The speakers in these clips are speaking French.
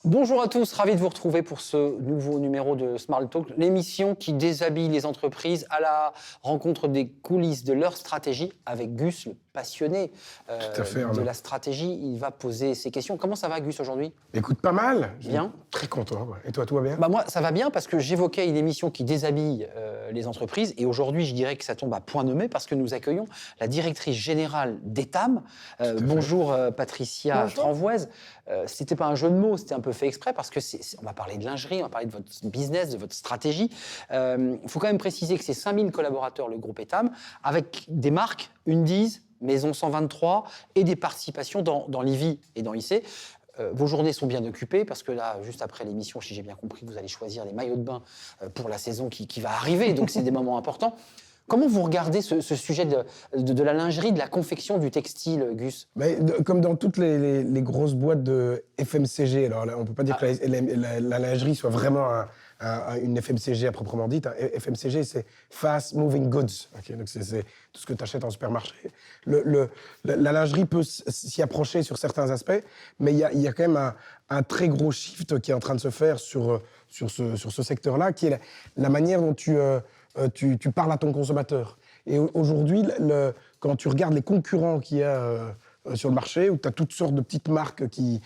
Bonjour à tous, ravi de vous retrouver pour ce nouveau numéro de Smart Talk, l'émission qui déshabille les entreprises à la rencontre des coulisses de leur stratégie avec Gus, le passionné Tout à fait, de Arnaud. la stratégie. Il va poser ses questions. Comment ça va, Gus, aujourd'hui ? Écoute, pas mal. Bien. Très content. Ouais. Et toi, tout va bien? Moi, ça va bien parce que j'évoquais une émission qui déshabille les entreprises. Et aujourd'hui, je dirais que ça tombe à point nommé parce que nous accueillons la directrice générale d'Etam. Bonjour, Patricia Bonjour. Tranvoise. C'était pas un jeu de mots, c'était un peu fait exprès parce que on va parler de lingerie, on va parler de votre business, de votre stratégie. Il faut quand même préciser que c'est 5000 collaborateurs, le groupe Etam, avec des marques, Undies, Maison 123 et des participations dans l'IVI et dans IC. Vos journées sont bien occupées parce que là, juste après l'émission, si j'ai bien compris, vous allez choisir les maillots de bain pour la saison qui va arriver, donc c'est des moments importants. Comment vous regardez ce sujet de la lingerie, de la confection, du textile, Gus ? Comme dans toutes les grosses boîtes de FMCG, alors là, on ne peut pas dire que la lingerie soit vraiment une FMCG à proprement dit. FMCG, c'est Fast Moving Goods. Okay, donc c'est tout ce que tu achètes en supermarché. La lingerie peut s'y approcher sur certains aspects, mais il y a quand même un très gros shift qui est en train de se faire sur ce secteur-là, qui est la manière dont tu parles à ton consommateur. Et aujourd'hui, quand tu regardes les concurrents qu'il y a sur le marché, où tu as toutes sortes de petites marques qui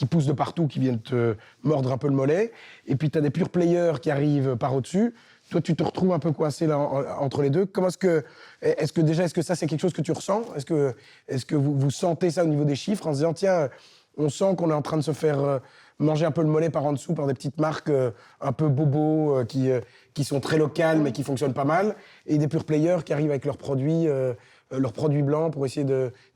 poussent de partout, qui viennent te mordre un peu le mollet, et puis tu as des pure players qui arrivent par au-dessus. Toi, tu te retrouves un peu coincé là, entre les deux. Est-ce que ça, c'est quelque chose que tu ressens ? Est-ce que vous sentez ça au niveau des chiffres, en se disant, tiens, on sent qu'on est en train de se faire manger un peu le mollet par en dessous par des petites marques un peu bobos qui sont très locales mais qui fonctionnent pas mal, et des pure players qui arrivent avec leurs produits blancs pour essayer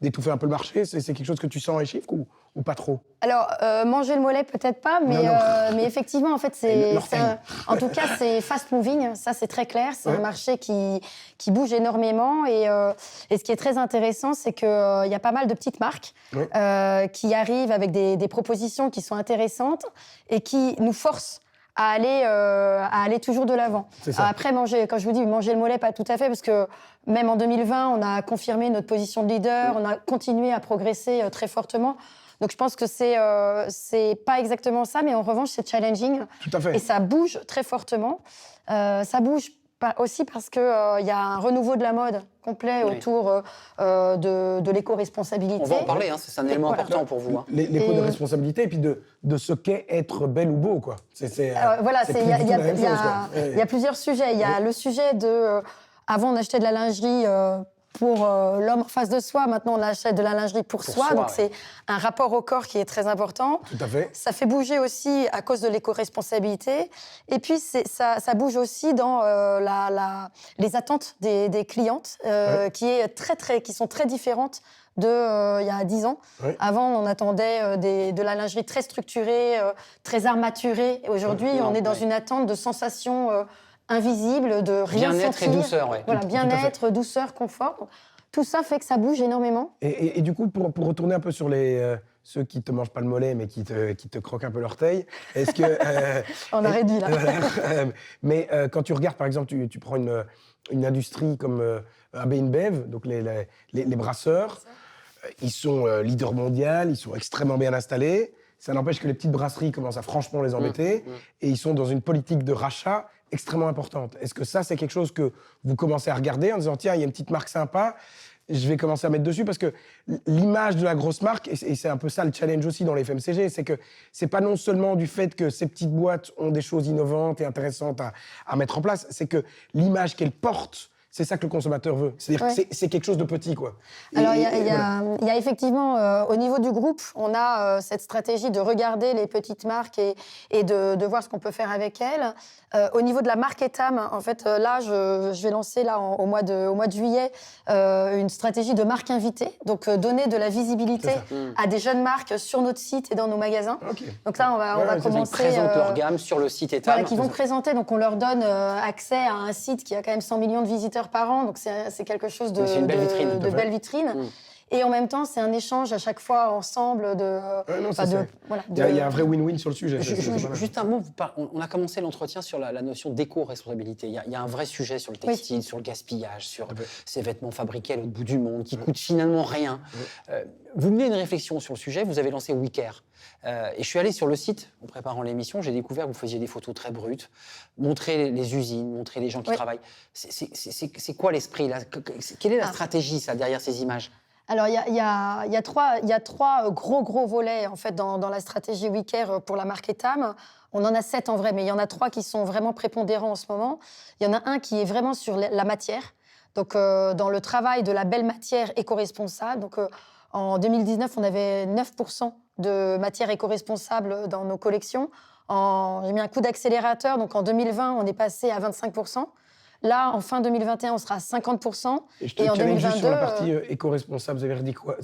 d'étouffer un peu le marché. C'est quelque chose que tu sens dans les chiffres ou pas trop ? Alors, manger le mollet, peut-être pas, mais effectivement, en fait, en tout cas, c'est fast moving, ça c'est très clair. C'est un marché qui bouge énormément. Et ce qui est très intéressant, c'est qu'il y a pas mal de petites marques qui arrivent avec des propositions qui sont intéressantes et qui nous forcent à aller toujours de l'avant. Après, quand je vous dis manger le mollet, pas tout à fait, parce que même en 2020, on a confirmé notre position de leader, on a continué à progresser très fortement. Donc je pense que c'est pas exactement ça, mais en revanche, c'est challenging. Tout à fait. Et ça bouge très fortement. Ça bouge aussi parce qu'il y a un renouveau de la mode complet autour de l'éco-responsabilité. On va en parler, c'est un élément important pour vous. L'éco-responsabilité, et puis de ce qu'est être belle ou beau, quoi. Il y a plusieurs sujets. Il y a le sujet de... avant, on achetait de la lingerie pour l'homme en face de soi. Maintenant, on achète de la lingerie pour soi. Donc, c'est un rapport au corps qui est très important. Tout à fait. Ça fait bouger aussi à cause de l'éco-responsabilité. Et puis, ça bouge aussi dans les attentes des clientes qui sont très différentes il y a 10 ans. Oui. Avant, on attendait de la lingerie très structurée, très armaturée. Et aujourd'hui, on est dans une attente de sensations invisible, de rien bien-être sentir. Et douceur, Voilà, bien-être, douceur, confort. Tout ça fait que ça bouge énormément. Et du coup, pour retourner un peu sur ceux qui te mangent pas le mollet, mais qui te croquent un peu l'orteil, est-ce que... on a réduit, là. Mais quand tu regardes, par exemple, tu prends une industrie comme AB InBev, donc les brasseurs, ils sont leaders mondiaux, ils sont extrêmement bien installés. Ça n'empêche que les petites brasseries commencent à franchement les embêter, et ils sont dans une politique de rachat extrêmement importante. Est-ce que ça, c'est quelque chose que vous commencez à regarder en disant, tiens, il y a une petite marque sympa, je vais commencer à mettre dessus, parce que l'image de la grosse marque, et c'est un peu ça le challenge aussi dans les FMCG, c'est que c'est pas non seulement du fait que ces petites boîtes ont des choses innovantes et intéressantes à mettre en place, c'est que l'image qu'elles portent, c'est ça que le consommateur veut. C'est-à-dire que c'est quelque chose de petit, quoi. Alors, il y a effectivement, au niveau du groupe, on a cette stratégie de regarder les petites marques et de voir ce qu'on peut faire avec elles. Au niveau de la marque Etam, en fait, là, je vais lancer là, au mois de juillet une stratégie de marque invitée. Donc, donner de la visibilité à des jeunes marques sur notre site et dans nos magasins. Okay. Donc là, on va commencer... Ils présentent leur gamme sur le site Etam. Voilà, qui vont présenter. Donc, on leur donne accès à un site qui a quand même 100 millions de visiteurs par an, donc c'est quelque chose de une belle vitrine. Belle vitrine. Et en même temps, c'est un échange à chaque fois ensemble de... Il y a un vrai win-win sur le sujet. Juste un mot, on a commencé l'entretien sur la notion d'éco-responsabilité. Il y a un vrai sujet sur le textile, sur le gaspillage, sur ces vêtements fabriqués à l'autre bout du monde, qui coûtent finalement rien. Vous menez une réflexion sur le sujet, vous avez lancé WeCare. Et je suis allé sur le site, en préparant l'émission, j'ai découvert que vous faisiez des photos très brutes, montrer les usines, montrer les gens qui travaillent. C'est quoi l'esprit là? Quelle est la stratégie ça, derrière ces images? Alors, il y a trois gros volets en fait, dans la stratégie WeCare pour la marque Etam. On en a 7 en vrai, mais il y en a 3 qui sont vraiment prépondérants en ce moment. Il y en a un qui est vraiment sur la matière, donc dans le travail de la belle matière éco-responsable. Donc, en 2019, on avait 9% de matière éco-responsable dans nos collections. J'ai mis un coup d'accélérateur, donc en 2020, on est passé à 25%. Là, en fin 2021, on sera à 50%. Et en 2022, sur la partie éco-responsable, ça veut dire quoi,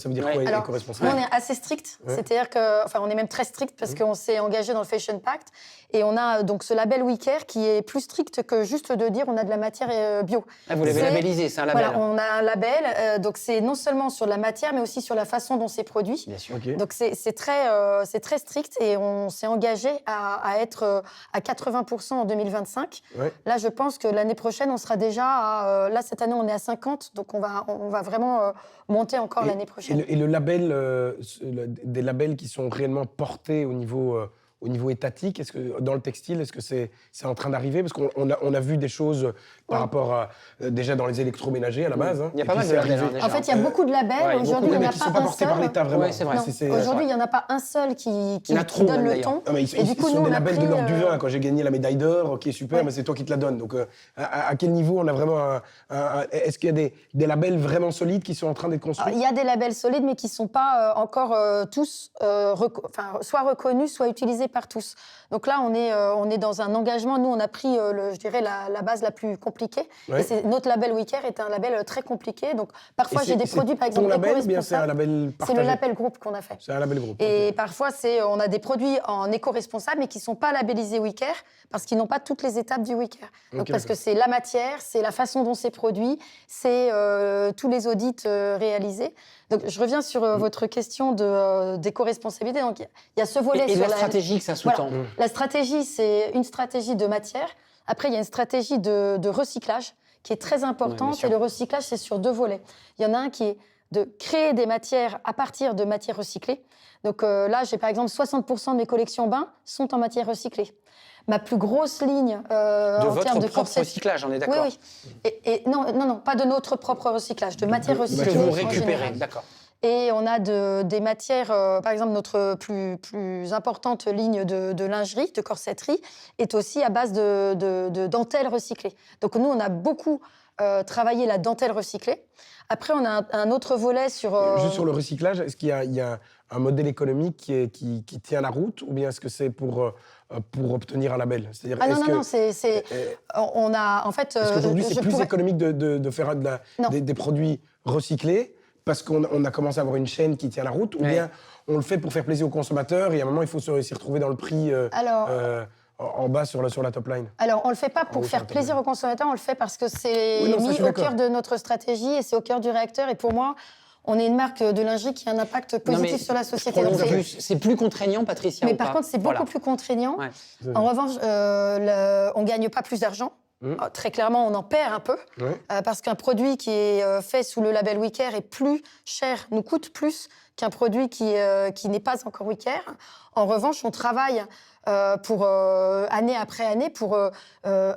alors, éco-responsable? nous, on est assez strict, c'est-à-dire on est même très strict parce qu'on s'est engagé dans le Fashion Pact et on a donc ce label WeCare qui est plus strict que juste de dire on a de la matière bio. Vous l'avez labellisé, c'est un label. Voilà, on a un label, donc c'est non seulement sur la matière mais aussi sur la façon dont c'est produit. Bien sûr. Donc c'est très strict et on s'est engagé à être à 80% en 2025. Là, je pense que l'année prochaine, on sera déjà à... là, cette année, on est à 50, donc on va vraiment monter encore l'année prochaine. Et le label, des labels qui sont réellement portés au niveau étatique, est-ce que dans le textile, est-ce que c'est en train d'arriver? Parce qu'on a vu des choses par rapport à déjà dans les électroménagers à la base. Il y a pas mal de labels déjà. En fait, il y a beaucoup de labels. Aujourd'hui, il n'y en a pas un seul. Qui ne sont pas portés par l'État, vraiment. C'est vrai. Aujourd'hui, il n'y en a pas un seul qui donne le ton. Et du coup, ils sont des labels de l'ordre du vin. Quand j'ai gagné la médaille d'or, qui est super, mais c'est toi qui te la donne. Donc, à quel niveau on a vraiment est-ce qu'il y a des labels vraiment solides qui sont en train d'être construits? Il y a des labels solides, mais qui ne sont pas encore tous soit reconnus, soit utilisés par tous. Donc là, on est dans un engagement. Nous, on a pris, je dirais, la base la plus compliquée. Et notre label WeCare est un label très compliqué. Donc parfois, j'ai des produits, par exemple, éco-responsables. C'est un label partagé? C'est le label groupe qu'on a fait. C'est un label groupe. Et parfois, on a des produits en éco-responsable, mais qui ne sont pas labellisés WeCare, parce qu'ils n'ont pas toutes les étapes du WeCare. Donc parce que c'est la matière, c'est la façon dont c'est produit, c'est tous les audits réalisés. Donc, je reviens sur votre question d'éco-responsabilité. Donc, il y a ce volet et la stratégie que ça sous-tend. Voilà. La stratégie, c'est une stratégie de matière. Après, il y a une stratégie de recyclage qui est très importante. Et le recyclage, c'est sur 2 volets. Il y en a un qui est de créer des matières à partir de matières recyclées. Donc là, j'ai par exemple 60% de mes collections bains sont en matière recyclée. Ma plus grosse ligne en termes de votre propre recyclage, on est d'accord? Oui. Et non, pas de notre propre recyclage, de matière recyclée. Que vous récupérez, d'accord. Et on a des matières, par exemple, notre plus importante ligne de lingerie, de corsetterie, est aussi à base de dentelle recyclée. Donc nous, on a beaucoup travaillé la dentelle recyclée. Après, on a un autre volet sur... Juste sur le recyclage, est-ce qu'il y a un modèle économique qui tient la route, ou bien est-ce que c'est pour obtenir un label? C'est-à-dire, non, on a, en fait... Est-ce qu'aujourd'hui, c'est plus économique de faire des produits recyclés parce qu'on a commencé à avoir une chaîne qui tient la route, ou bien on le fait pour faire plaisir aux consommateurs et à un moment, il faut s'y retrouver dans le prix en bas sur la top line? Alors, on ne le fait pas pour faire plaisir aux consommateurs, on le fait parce que c'est mis au cœur de notre stratégie et c'est au cœur du réacteur. Et pour moi, on est une marque de lingerie qui a un impact positif sur la société. C'est plus contraignant, Patricia? Mais par contre, c'est beaucoup plus contraignant. Ouais. En revanche, on ne gagne pas plus d'argent. Très clairement, on en perd un peu, parce qu'un produit qui est fait sous le label WeCare est plus cher, nous coûte plus qu'un produit qui n'est pas encore WeCare. En revanche, on travaille année après année pour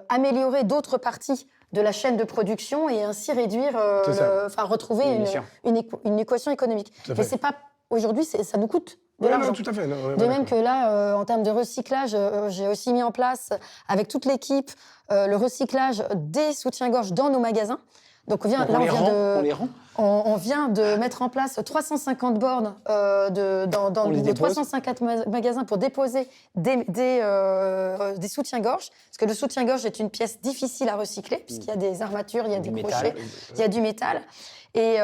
améliorer d'autres parties de la chaîne de production et ainsi réduire, retrouver une équation économique. Mais c'est pas aujourd'hui, ça nous coûte de l'argent. Tout à fait. De même que là, en termes de recyclage, j'ai aussi mis en place, avec toute l'équipe, le recyclage des soutiens-gorge dans nos magasins. Donc on vient de mettre en place 350 bornes dans 350 magasins pour déposer des soutiens-gorge. Parce que le soutien-gorge est une pièce difficile à recycler, puisqu'il y a des armatures, il y a des crochets, il y a du métal. Et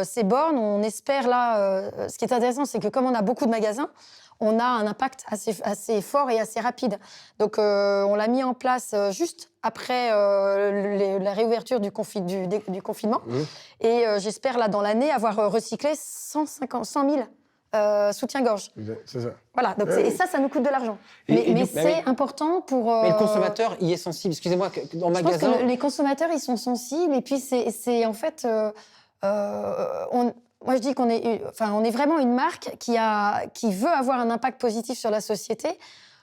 ces bornes, on espère là... ce qui est intéressant, c'est que comme on a beaucoup de magasins, on a un impact assez fort et assez rapide. Donc, on l'a mis en place juste après la réouverture du confinement. Et j'espère, là, dans l'année, avoir recyclé 100 000 soutien-gorge. C'est ça. Voilà, donc et ça nous coûte de l'argent. Mais c'est important pour... Mais le consommateur y est sensible. Excusez-moi, en magasin... Je pense que les consommateurs, ils sont sensibles. Et puis, c'est en fait... moi, je dis qu'on est vraiment une marque qui veut avoir un impact positif sur la société.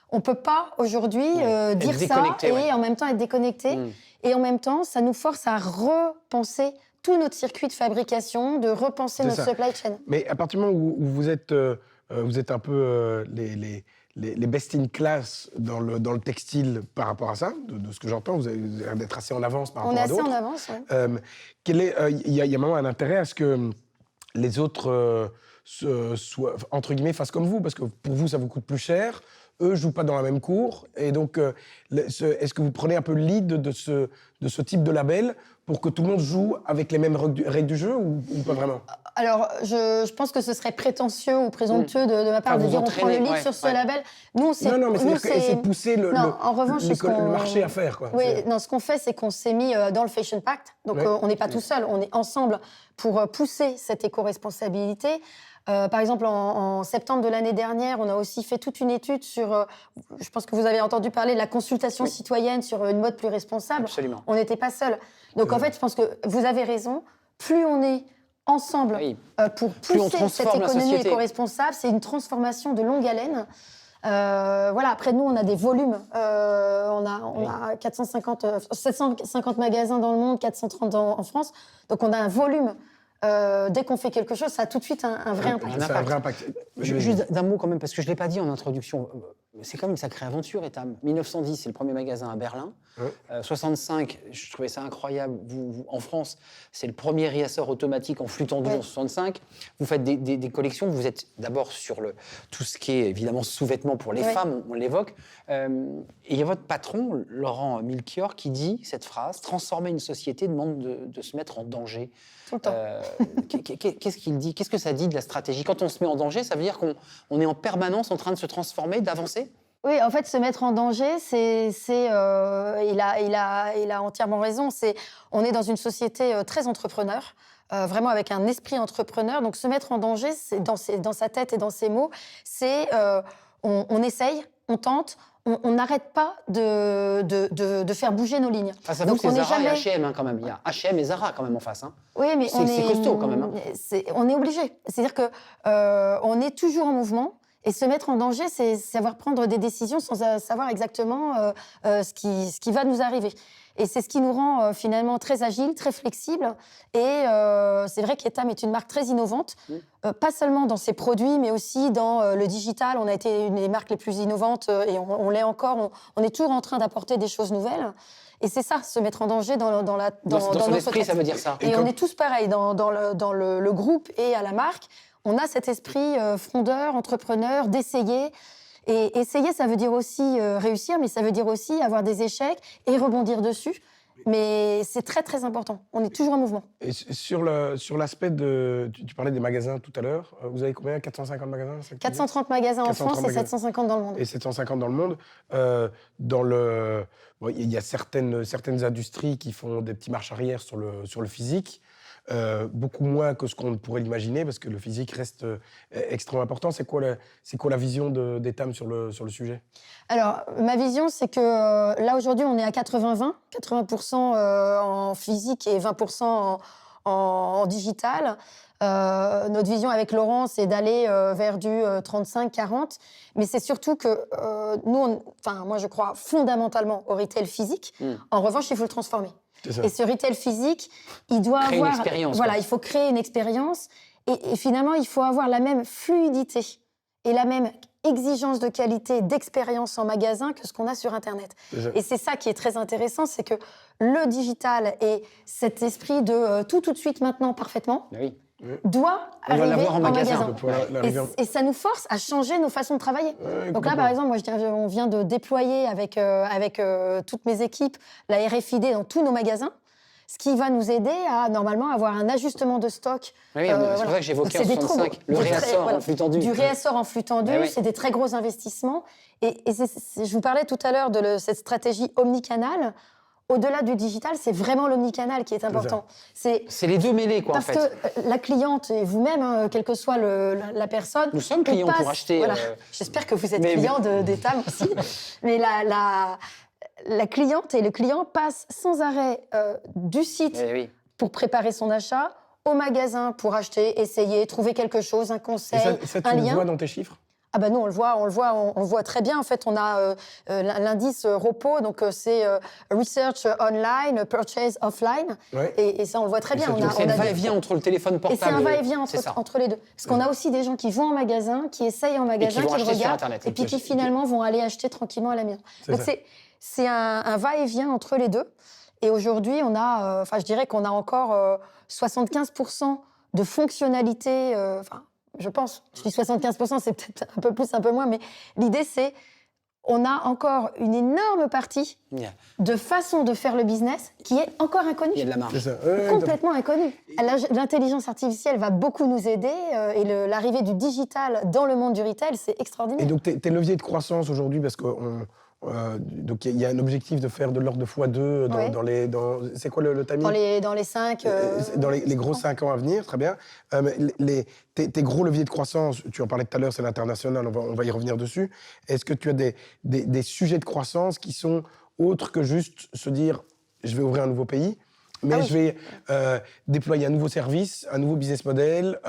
On ne peut pas aujourd'hui dire ça et en même temps être déconnecté. Et en même temps, ça nous force à repenser tout notre circuit de fabrication, de repenser notre supply chain. Mais à partir du moment où vous êtes un peu les best in class dans le textile par rapport à ça, de ce que j'entends, vous avez l'air d'être assez en avance par rapport à d'autres. On est assez en avance, oui. Il y a vraiment un intérêt à ce que les autres soient, entre guillemets, fassent comme vous, parce que pour vous, ça vous coûte plus cher. Eux ne jouent pas dans la même cour. Et donc, est-ce que vous prenez un peu le lead de ce type de label pour que tout le monde joue avec les mêmes règles du jeu ou pas vraiment? Alors, je pense que ce serait prétentieux ou présomptueux de ma part de dire on prend le lead sur ce label. Nous, non, mais c'est essayer de pousser le marché à faire. Quoi. Oui, non, ce qu'on fait, c'est qu'on s'est mis dans le Fashion Pact. Donc, on n'est pas tout seul, on est ensemble pour pousser cette éco-responsabilité. Par exemple, en septembre de l'année dernière, on a aussi fait toute une étude sur, je pense que vous avez entendu parler de la consultation citoyenne sur une mode plus responsable. Absolument. On n'était pas seuls. Donc en fait, je pense que vous avez raison. Plus on est ensemble pour pousser cette économie éco-responsable, c'est une transformation de longue haleine. Voilà. Après, nous, on a des volumes. On a 750 magasins dans le monde, 430 en France. Donc on a un volume. Dès qu'on fait quelque chose, ça a tout de suite un vrai impact. Un vrai impact. Juste d'un mot quand même, parce que je ne l'ai pas dit en introduction. C'est quand même une sacrée aventure, Etam. 1910, c'est le premier magasin à Berlin. 65, je trouvais ça incroyable. En France, c'est le premier réassort automatique en flux tendu en 65. Vous faites des collections. Vous êtes d'abord sur tout ce qui est évidemment sous-vêtements pour les femmes, on l'évoque. Et il y a votre patron, Laurent Milchior, qui dit cette phrase: transformer une société demande de se mettre en danger. Tout le temps. Qu'est-ce qu'il dit? Qu'est-ce que ça dit de la stratégie? Quand on se met en danger, ça veut dire qu'on est en permanence en train de se transformer, d'avancer? Oui, en fait, se mettre en danger, il a entièrement raison. On est dans une société très entrepreneur, vraiment avec un esprit entrepreneur. Donc, se mettre en danger, c'est dans sa tête et dans ses mots, c'est on essaye, on tente. On n'arrête pas de faire bouger nos lignes. Ça vous, c'est Zara et H&M quand même. Il y a H&M et Zara quand même en face. Oui, mais c'est costaud quand même. On est obligé. C'est-à-dire qu'on est toujours en mouvement. Et se mettre en danger, c'est savoir prendre des décisions sans savoir exactement ce qui va nous arriver. Et c'est ce qui nous rend finalement très agiles, très flexibles. Et c'est vrai qu'Etam est une marque très innovante, pas seulement dans ses produits, mais aussi dans le digital. On a été une des marques les plus innovantes et on l'est encore. On est toujours en train d'apporter des choses nouvelles. Et c'est ça, se mettre en danger dans son esprit, ça veut dire ça. Et on est tous pareils dans le groupe et à la marque. On a cet esprit frondeur, entrepreneur, d'essayer. Et essayer, ça veut dire aussi réussir, mais ça veut dire aussi avoir des échecs et rebondir dessus. Mais c'est très, très important. On est toujours en mouvement. Et sur l'aspect de... Tu parlais des magasins tout à l'heure. Vous avez combien? 450 magasins? 430 magasins en France et 750 dans le monde. Et 750 dans le monde. Il y a certaines industries qui font des petits marches arrière sur le physique. Beaucoup moins que ce qu'on pourrait l'imaginer, parce que le physique reste extrêmement important. C'est quoi la vision d'Etam sur le sujet? Alors, ma vision, c'est que là, aujourd'hui, on est à 80-20. 80% en physique et 20% en digital. Notre vision avec Laurent, c'est d'aller vers du 35-40. Mais c'est surtout que moi, je crois fondamentalement au retail physique. En revanche, il faut le transformer. Et ce retail physique, il doit créer une expérience. Voilà, il faut créer une expérience. Et finalement, il faut avoir la même fluidité et la même exigence de qualité, d'expérience en magasin que ce qu'on a sur Internet. Et c'est ça qui est très intéressant, c'est que le digital et cet esprit de tout de suite, maintenant, parfaitement, doit arriver en magasin. Et ça nous force à changer nos façons de travailler. Donc là, par exemple, on vient de déployer avec toutes mes équipes la RFID dans tous nos magasins. ce qui va nous aider à normalement avoir un ajustement de stock. Oui, c'est pour ça que j'évoquais en 65, le réassort en flux tendu. Du réassort en flux tendu, oui. c'est des très gros investissements. Et je vous parlais tout à l'heure de cette stratégie omnicanal. Au-delà du digital, c'est vraiment l'omnicanal qui est important. C'est les deux mêlés, quoi, en fait. Parce que la cliente et vous-même, quelle que soit la personne... Nous sommes clients pour acheter... Voilà. J'espère que vous êtes client d'Etam aussi. Mais la cliente et le client passent sans arrêt du site pour préparer son achat, au magasin pour acheter, essayer, trouver quelque chose, un conseil, un lien. Et ça, tu le vois dans tes chiffres ? Ah ben nous, on le voit très bien. En fait, on a l'indice ROPO, donc c'est Research Online, Purchase Offline. Ouais. Et ça, on le voit très bien. C'est un va-et-vient entre le téléphone portable et c'est un va-et-vient entre les deux. Parce qu'on a aussi des gens qui vont en magasin, qui essayent en magasin, qui le regardent, et puis qui finalement vont aller acheter tranquillement à la maison. Donc c'est un va-et-vient entre les deux. Et aujourd'hui, on a, je dirais qu'on a encore 75% de fonctionnalités... je pense, je dis 75%, c'est peut-être un peu plus, un peu moins, mais l'idée, c'est on a encore une énorme partie de façon de faire le business qui est encore inconnue. Il y a de la marge. Complètement inconnue. L'intelligence artificielle va beaucoup nous aider et l'arrivée du digital dans le monde du retail, c'est extraordinaire. Et donc, tes leviers de croissance aujourd'hui, parce que... donc il y a un objectif de faire de l'ordre de x2 c'est quoi le timing ? Dans les 5... dans les gros 5 ans à venir, très bien. Tes gros leviers de croissance, tu en parlais tout à l'heure, c'est l'international, on va y revenir dessus. Est-ce que tu as des sujets de croissance qui sont autres que juste se dire « je vais ouvrir un nouveau pays » mais je vais déployer un nouveau service, un nouveau business model,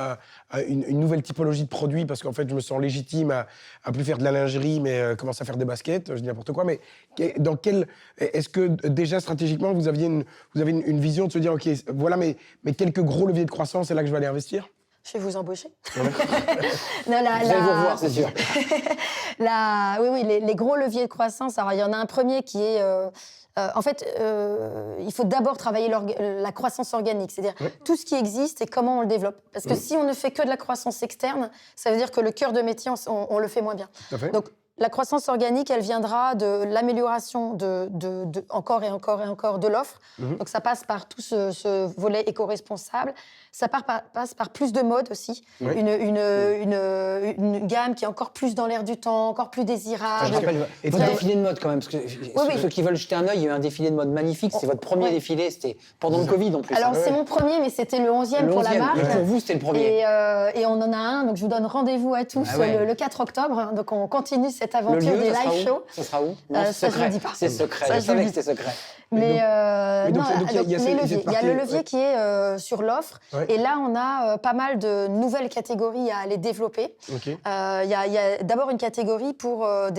une nouvelle typologie de produits, parce qu'en fait, je me sens légitime à plus faire de la lingerie, mais commencer à faire des baskets, je dis n'importe quoi. Mais est-ce que déjà stratégiquement, vous avez une vision de se dire, ok, voilà mes quelques gros leviers de croissance, c'est là que je vais aller investir ? Je vais vous embaucher. Vous allez vous revoir, c'est sûr. Oui, les gros leviers de croissance. Alors, il y en a un premier qui est... en fait, il faut d'abord travailler la croissance organique, c'est-à-dire tout ce qui existe et comment on le développe. Parce que si on ne fait que de la croissance externe, ça veut dire que le cœur de métier, on le fait moins bien. Donc, la croissance organique, elle viendra de l'amélioration encore et encore et encore de l'offre. Donc, ça passe par tout ce volet éco-responsable. Ça passe par plus de mode aussi. Une gamme qui est encore plus dans l'air du temps, encore plus désirable. Et votre défilé de mode quand même, parce que ceux qui veulent jeter un œil, il y a eu un défilé de mode magnifique. C'est votre premier défilé, c'était pendant le Covid en plus. Alors c'est mon premier, mais c'était le 11e pour la marque. Et pour vous, c'était le premier. Et on en a un, donc je vous donne rendez-vous à tous le 4 octobre. Donc on continue cette aventure des live shows. Ça sera où? Ça, je ne dis pas. C'est secret, je savais que c'était secret. Mais il y a le levier qui est sur l'offre. Et là, on a pas mal de nouvelles catégories à aller développer. Il y a d'abord une catégorie pour alors,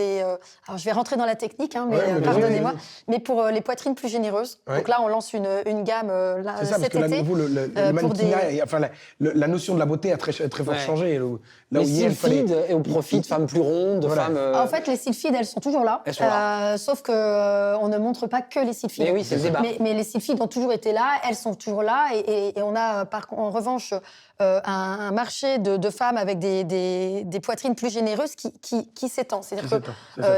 je vais rentrer dans la technique, hein, mais pardonnez-moi. Mais pour les poitrines plus généreuses. Donc là, on lance une gamme cet été. C'est ça, parce que le mannequinat, enfin, la notion de la beauté a très fort changé. Les sylphides et au profit de femmes plus rondes, de femmes... En fait, les sylphides, elles sont toujours là. Sauf qu'on ne montre pas que les sylphides. Mais oui, c'est le débat. Mais les sylphides ont toujours été là, elles sont toujours là, et on a en revanche un marché de femmes avec des poitrines plus généreuses qui s'étend. C'est-à-dire que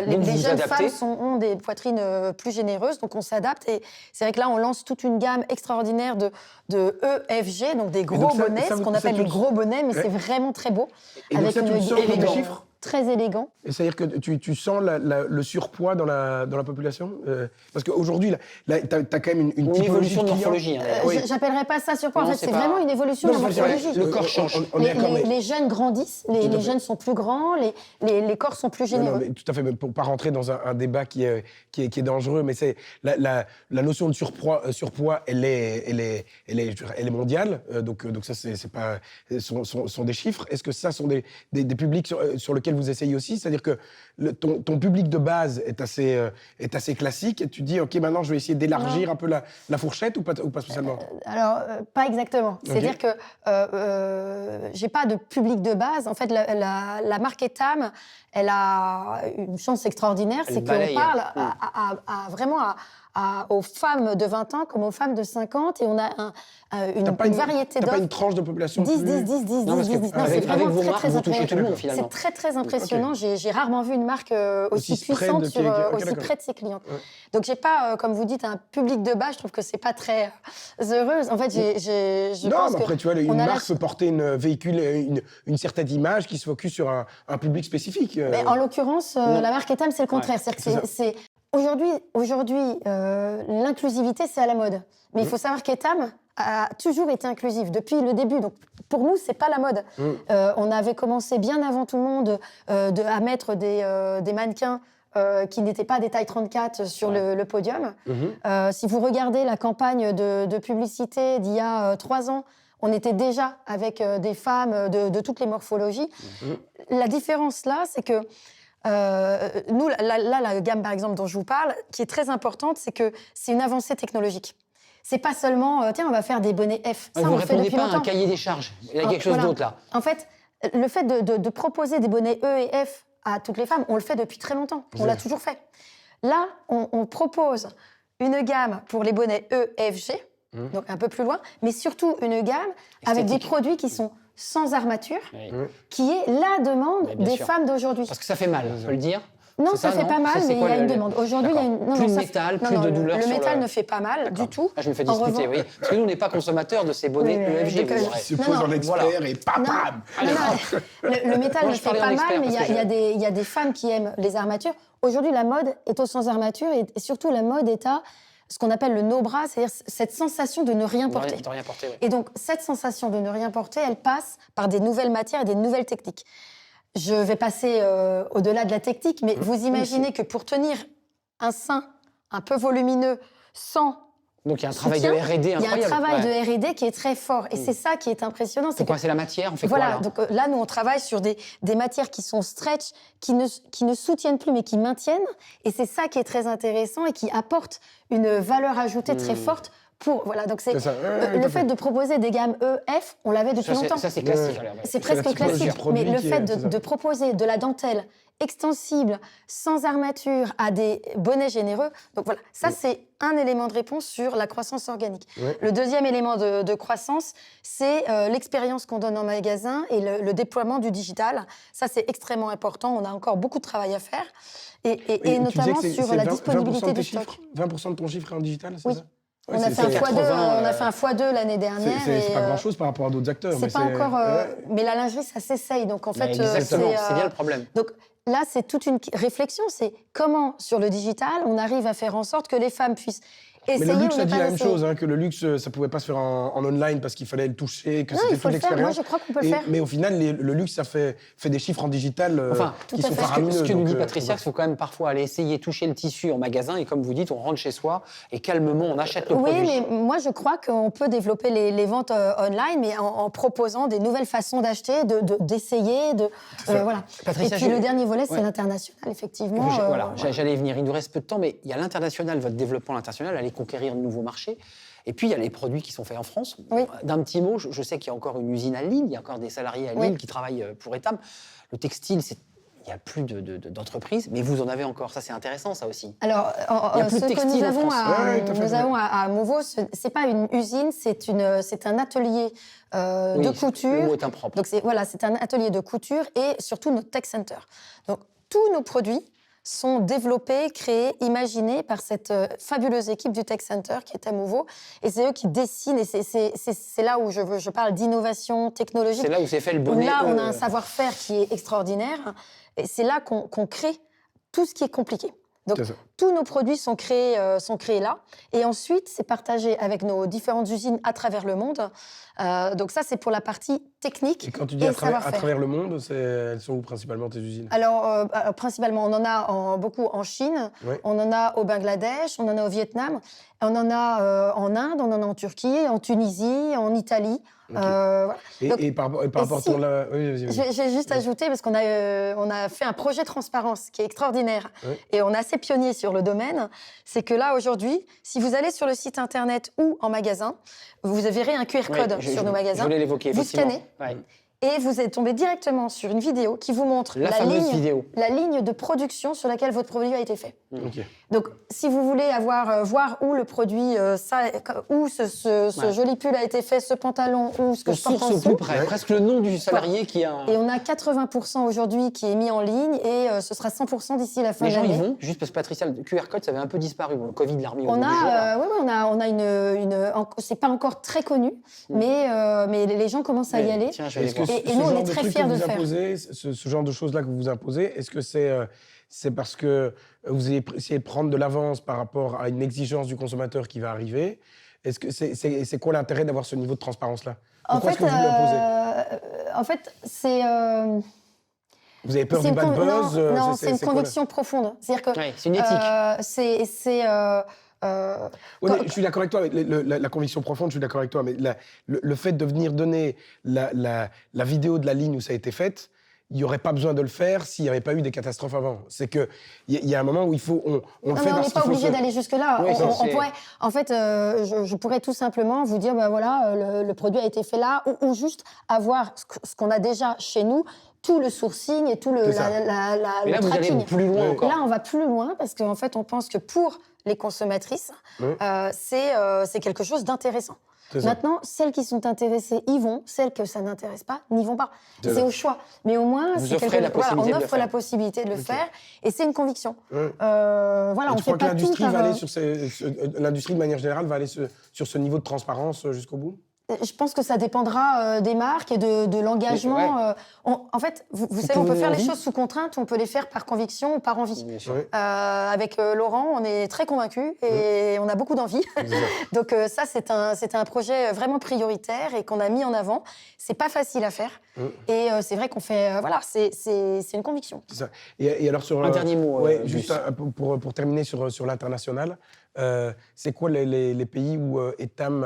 les jeunes femmes ont des poitrines plus généreuses, donc on s'adapte. Et c'est vrai que là, on lance toute une gamme extraordinaire de EFG, donc des gros bonnets, ce qu'on appelle les gros bonnets, mais c'est vraiment très beau. Et avec donc ça, tu sens des chiffres très élégant. Et c'est-à-dire que tu sens le surpoids dans la population parce qu'aujourd'hui, tu as quand même une évolution de morphologie. J'appellerais pas ça surpoids. En fait, c'est vraiment une évolution de morphologie. Le corps change. Les jeunes grandissent, les jeunes sont plus grands, les corps sont plus généreux. Non, tout à fait. Mais pour ne pas rentrer dans un débat qui est dangereux, mais c'est la notion de surpoids, elle est mondiale. Donc ça, c'est pas sont des chiffres. Est-ce que ça sont des publics sur lesquels vous essayez aussi, c'est-à-dire que ton public de base est assez classique, et tu te dis, OK, maintenant, je vais essayer d'élargir un peu la fourchette, ou pas spécialement Alors, pas exactement. Okay. C'est-à-dire que j'ai pas de public de base. En fait, la marque Etam, elle a une chance extraordinaire, c'est qu'on parle vraiment aux femmes de 20 ans comme aux femmes de 50 et on a une variété d'offres. T'as pas une tranche de population 10, 10, 10, 10, Non, 10, 10, 10. Non, c'est avec vraiment vos très, marques, très vous touchez tout le monde, impressionnant. finalement. C'est très, très impressionnant. J'ai rarement vu une marque aussi puissante, aussi près de ses clientes. Ouais. Donc, j'ai pas, comme vous dites, un public de base. Je trouve que c'est pas très heureuse. En fait, je non, pense mais après, que tu vois, une marque peut porter une certaine image qui se focus sur un public spécifique. Mais en l'occurrence, la marque Etam, c'est le contraire. C'est-à-dire que aujourd'hui, l'inclusivité, c'est à la mode. Mais il faut savoir qu'Etam a toujours été inclusif depuis le début. Donc, pour nous, c'est pas la mode. On avait commencé bien avant tout le monde à mettre des mannequins qui n'étaient pas des tailles 34 sur le podium. Si vous regardez la campagne de publicité d'il y a 3 ans, on était déjà avec des femmes de toutes les morphologies. La différence là, c'est que nous, la gamme par exemple dont je vous parle, qui est très importante, c'est que c'est une avancée technologique. C'est pas seulement, tiens, on va faire des bonnets F. Ça, vous on ne le fait répondez depuis pas à longtemps. un cahier des charges. Il y a quelque chose d'autre là. En fait, le fait de proposer des bonnets E et F à toutes les femmes, on le fait depuis très longtemps. On l'a toujours fait. Là, on propose une gamme pour les bonnets E, F, G, donc un peu plus loin, mais surtout une gamme avec des produits qui sont sans armature, qui est la demande des femmes d'aujourd'hui. Parce que ça fait mal, on peut le dire. Non, ça fait pas mal, mais il y a une demande. Aujourd'hui, il y a une... Plus de métal, plus de douleur. Le métal ne fait pas mal du tout. Ah, je me fais discuter, oui. Parce que nous, on n'est pas consommateurs de ces bonnets EFG. Il se pose en expert et pam, pam. Le métal ne fait pas mal, mais il y a des femmes qui aiment les armatures. Aujourd'hui, la mode est au sans armature et surtout, la mode est à ce qu'on appelle le no-bras, c'est-à-dire cette sensation de ne rien porter. De rien porter, oui. Et donc, cette sensation de ne rien porter, elle passe par des nouvelles matières et des nouvelles techniques. Je vais passer au-delà de la technique, mais vous imaginez que pour tenir un sein un peu volumineux sans donc il y a un travail de R&D incroyable. Il y a un travail de R&D qui est très fort. Et c'est ça qui est impressionnant. C'est quoi? C'est la matière? On fait voilà, quoi là? donc là, nous, on travaille sur des matières qui sont stretch, qui ne soutiennent plus, mais qui maintiennent. Et c'est ça qui est très intéressant et qui apporte une valeur ajoutée très forte. Voilà, donc c'est le fait de proposer des gammes E, F, on l'avait depuis longtemps. Ça, c'est classique. Alors, c'est presque classique, mais le fait de proposer de la dentelle extensible, sans armature, à des bonnets généreux, donc voilà, ça c'est un élément de réponse sur la croissance organique. Le deuxième élément de croissance, c'est l'expérience qu'on donne en magasin et le déploiement du digital. Ça, c'est extrêmement important. On a encore beaucoup de travail à faire, et notamment sur la disponibilité du stock. 20% de ton chiffre est en digital, c'est ça? On a fait un x2 l'année dernière. C'est pas grand-chose par rapport à d'autres acteurs. C'est pas encore. Mais la lingerie, ça s'essaye. Donc en fait, exactement, c'est bien le problème. Donc là, c'est toute une réflexion. C'est comment, sur le digital, on arrive à faire en sorte que les femmes puissent essayer. Mais le luxe a dit la même chose, que le luxe, ça pouvait pas se faire en online parce qu'il fallait le toucher, que c'était toute l'expérience. Moi, je crois qu'on peut le faire. Mais au final, le luxe, ça fait des chiffres en digital qui sont faramineux. Ce que nous dit Patricia, il faut quand même parfois aller essayer toucher le tissu en magasin et comme vous dites, on rentre chez soi et calmement, on achète le produit. Oui, mais moi, je crois qu'on peut développer les ventes online, mais en proposant des nouvelles façons d'acheter, d'essayer, voilà. Patricia, et puis le dernier volet, c'est l'international, effectivement. Voilà, j'allais y venir. Il nous reste peu de temps, mais il y a l'international, votre développement international, aller conquérir de nouveaux marchés. Et puis, il y a les produits qui sont faits en France. Oui. D'un petit mot, je sais qu'il y a encore une usine à Lille, il y a encore des salariés à Lille qui travaillent pour Etam. Le textile, il n'y a plus d'entreprises, mais vous en avez encore. Ça, c'est intéressant, ça aussi. Alors, ce que nous avons à Mouveau, ce n'est pas une usine, c'est un atelier de couture. Le mot est impropre. Donc, c'est un atelier de couture et surtout notre tech center. Donc, tous nos produits sont développés, créés, imaginés par cette fabuleuse équipe du Tech Center qui est à Mouveau. Et c'est eux qui dessinent, et c'est là où je parle d'innovation technologique. C'est là où c'est fait le bonnet. Là, on a un savoir-faire qui est extraordinaire. Et c'est là qu'on crée tout ce qui est compliqué. Donc, tous nos produits sont créés là. Et ensuite, c'est partagé avec nos différentes usines à travers le monde. Donc ça, c'est pour la partie technique. Et quand tu dis à travers le monde, elles sont où principalement tes usines? Alors, principalement, on en a beaucoup en Chine, on en a au Bangladesh, on en a au Vietnam, on en a en Inde, on en a en Turquie, en Tunisie, en Italie. Voilà. Et par rapport à ton... Je vais juste ajouter, parce qu'on a fait un projet transparence qui est extraordinaire, et on est assez pionnier sur le domaine, c'est que là, aujourd'hui, si vous allez sur le site internet ou en magasin, vous verrez un QR code sur nos magasins. Je voulais l'évoquer, vous scannez, et vous êtes tombé directement sur une vidéo qui vous montre la ligne de production sur laquelle votre produit a été fait. Ok. Donc, si vous voulez voir où le produit, où ce joli pull a été fait, ce pantalon, ou ce que je porte en Source au dessous. plus près, presque le nom du salarié qui a... Et on a 80% aujourd'hui qui est mis en ligne et ce sera 100% d'ici la fin de Les gens l'année. y vont, juste parce que Patricia, le QR code, ça avait un peu disparu. Bon, le Covid l'a remis au On bout du jour. a c'est pas encore très connu, mais les gens commencent à y aller. Tiens, je vais Est-ce aller que voir. Et nous, on genre est de très trucs fiers que de vous le faire. imposez, ce genre de choses-là que vous imposez, est-ce que c'est parce que vous essayez de prendre de l'avance par rapport à une exigence du consommateur qui va arriver? Est-ce que c'est quoi l'intérêt d'avoir ce niveau de transparence-là? Pourquoi est-ce que vous l'imposez? En fait, c'est... Vous avez peur du bad buzz? Non, c'est une quoi, là? conviction profonde. C'est-à-dire que Ouais, c'est une éthique. Oui, mais je suis d'accord avec toi, avec la conviction profonde, je suis d'accord avec toi, mais le fait de venir donner la vidéo de la ligne où ça a été fait, il n'y aurait pas besoin de le faire s'il n'y avait pas eu des catastrophes avant. C'est qu'il y a un moment où il faut... On le Non, fait mais on parce n'est pas qu'il faut obligé d'aller jusque-là. Oui, On pourrait, en fait, je pourrais tout simplement vous dire, ben voilà, le produit a été fait là, ou juste avoir ce qu'on a déjà chez nous, tout le sourcing et tout le C'est ça. Mais là, le vous allez tracking. plus loin encore. Là, on va plus loin parce qu'en fait, on pense que pour les consommatrices, Oui. c'est quelque chose d'intéressant. C'est ça. Maintenant, celles qui sont intéressées y vont, celles que ça n'intéresse pas n'y vont pas. C'est C'est ça. au choix. Mais au moins, Vous c'est offrez la possibilité de on le offre faire. la possibilité de le faire et c'est une conviction. Ouais. Voilà, Et on tu fait crois que pas tout l'industrie par, va aller l'industrie de manière générale va aller sur ce niveau de transparence jusqu'au bout? Je pense que ça dépendra des marques et de l'engagement. Ouais. En fait, vous savez, pouvez on peut donner faire les envie. choses sous contrainte ou on peut les faire par conviction ou par envie. Bien sûr. Ouais. Avec Laurent, on est très convaincus et on a beaucoup d'envie. Donc ça, c'est un projet vraiment prioritaire et qu'on a mis en avant. C'est pas facile à faire. Et c'est vrai qu'on fait... voilà, c'est une conviction. C'est ça. Et alors sur Un dernier mot, ouais, Gus. juste pour terminer sur l'international, c'est quoi les pays où Etam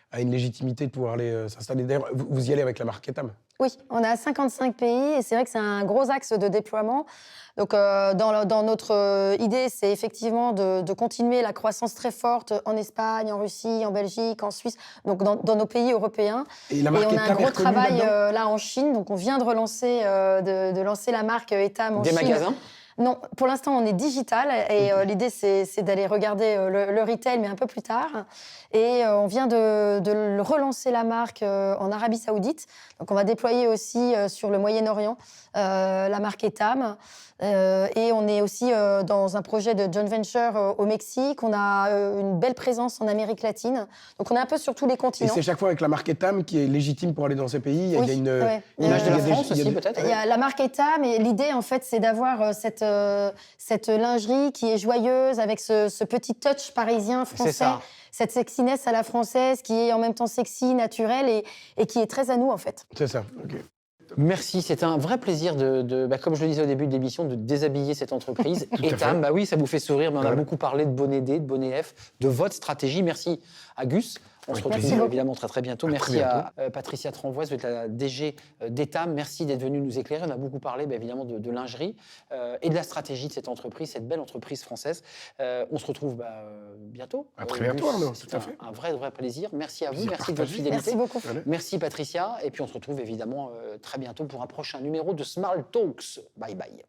a une légitimité de pouvoir aller s'installer? D'ailleurs, vous y allez avec la marque Etam? Oui, on a 55 pays et c'est vrai que c'est un gros axe de déploiement. Donc, dans notre idée, c'est effectivement de continuer la croissance très forte en Espagne, en Russie, en Belgique, en Suisse, donc dans nos pays européens. Et la Et marque on a un Etam est gros reconnue travail là-dedans? là en Chine. Donc, on vient de relancer, de lancer la marque Etam en Des Chine. magasins? Non, pour l'instant, on est digital et l'idée, c'est d'aller regarder le retail, mais un peu plus tard. Et on vient de relancer la marque en Arabie Saoudite. Donc, on va déployer aussi sur le Moyen-Orient la marque Etam. Et on est aussi dans un projet de joint venture au Mexique. On a une belle présence en Amérique latine. Donc, on est un peu sur tous les Et continents. c'est chaque fois avec la marque Etam qui est légitime pour aller dans ces pays. Oui, Il y a une ouais. L'image de il y la a des- France il y a aussi, des- peut-être? Il y a la marque Etam et l'idée, en fait, c'est d'avoir cette lingerie qui est joyeuse avec ce petit touch parisien, français, ça. cette sexiness à la française qui est en même temps sexy, naturelle et qui est très à nous, en fait. C'est ça, ok. Merci, c'était un vrai plaisir comme je le disais au début de l'émission, de déshabiller cette entreprise. à fait. Etam, bah oui, ça vous fait sourire, mais on a Voilà. beaucoup parlé de Bonnet D, de Bonnet F, de votre stratégie. Merci à Gus. On se Avec retrouve plaisir. évidemment très bientôt. À Merci très à Patricia Tranvoise, vous êtes la DG d'Etam. Merci d'être venue nous éclairer. On a beaucoup parlé évidemment de lingerie et de la stratégie de cette entreprise, cette belle entreprise française. On se retrouve bientôt. À très bientôt, Gus. Arnaud, C'est tout à fait. un vrai plaisir. Merci à vous, Plaisir merci de votre partagé. fidélité. Merci beaucoup. Allez. Merci Patricia. Et puis on se retrouve évidemment très bientôt pour un prochain numéro de Smart Talks. Bye bye.